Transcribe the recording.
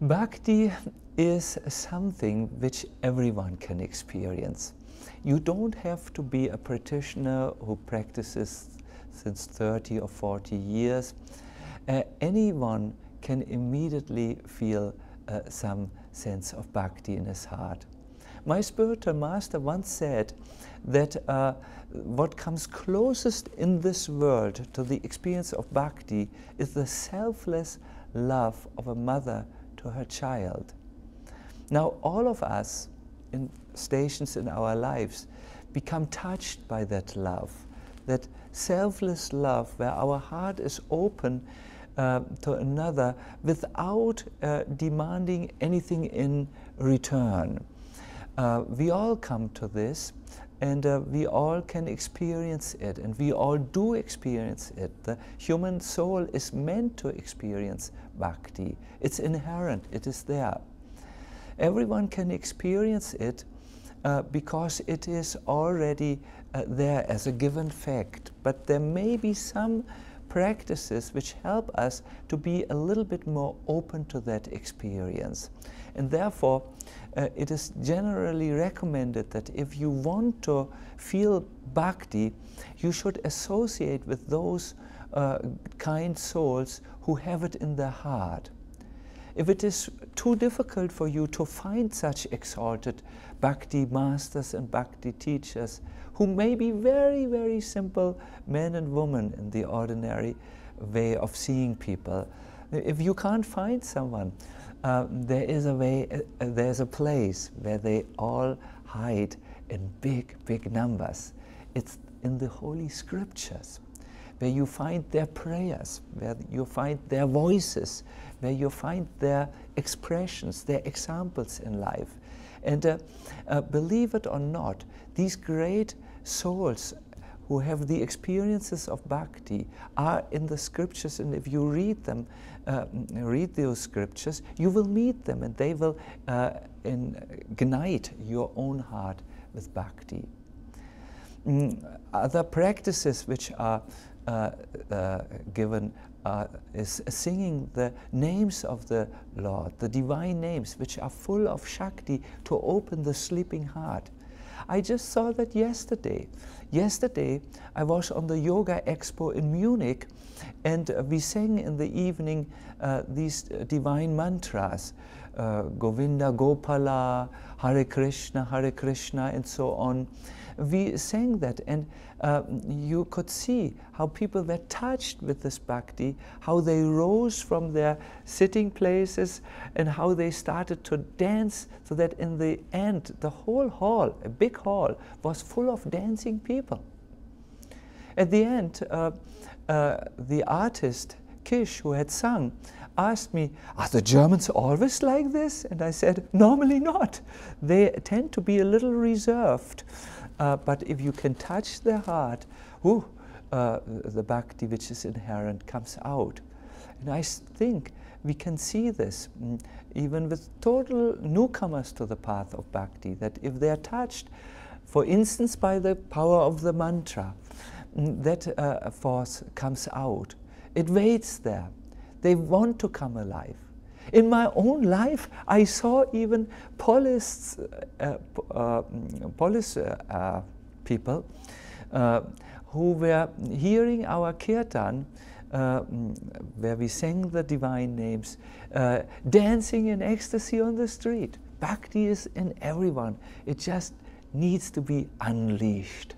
Bhakti is something which everyone can experience. You don't have to be a practitioner who practices since 30 or 40 years. Anyone can immediately feel some sense of bhakti in his heart. My spiritual master once said that what comes closest in this world to the experience of bhakti is the selfless love of a mother to her child. Now, all of us in stations in our lives become touched by that love, that selfless love where our heart is open to another without demanding anything in return. We all come to this, and we all can experience it, and we all do experience it. The human soul is meant to experience bhakti. It's inherent, it is there. Everyone can experience it because it is already there as a given fact. But there may be some practices which help us to be a little bit more open to that experience. And therefore, it is generally recommended that if you want to feel bhakti, you should associate with those kind souls who have it in their heart. If it is too difficult for you to find such exalted bhakti masters and bhakti teachers, who may be very, very simple men and women in the ordinary way of seeing people, if you can't find someone, there is a way, there's a place where they all hide in big, big numbers. It's in the Holy Scriptures, where you find their prayers, where you find their voices, where you find their expressions, their examples in life. And believe it or not, these great souls who have the experiences of bhakti are in the Scriptures, and if you read them, read those Scriptures, you will meet them, and they will ignite your own heart with bhakti. Other practices which are given is singing the names of the Lord, the divine names, which are full of Shakti to open the sleeping heart. I just saw that yesterday. Yesterday, I was on the Yoga Expo in Munich, and we sang in the evening these divine mantras, Govinda, Gopala, Hare Krishna, and so on. We sang that, and you could see how people were touched with this bhakti, how they rose from their sitting places, and how they started to dance, so that in the end, the whole hall, a big hall, was full of dancing people. At the end, the artist, Kish, who had sung, asked me, "Are the Germans always like this?" And I said, "Normally not. They tend to be a little reserved. But if you can touch their heart, the bhakti which is inherent comes out." And I think we can see this even with total newcomers to the path of bhakti, that if they are touched, for instance, by the power of the mantra, that force comes out. It waits there. They want to come alive. In my own life, I saw even police people who were hearing our kirtan, where we sang the divine names, dancing in ecstasy on the street. Bhakti is in everyone. It just needs to be unleashed.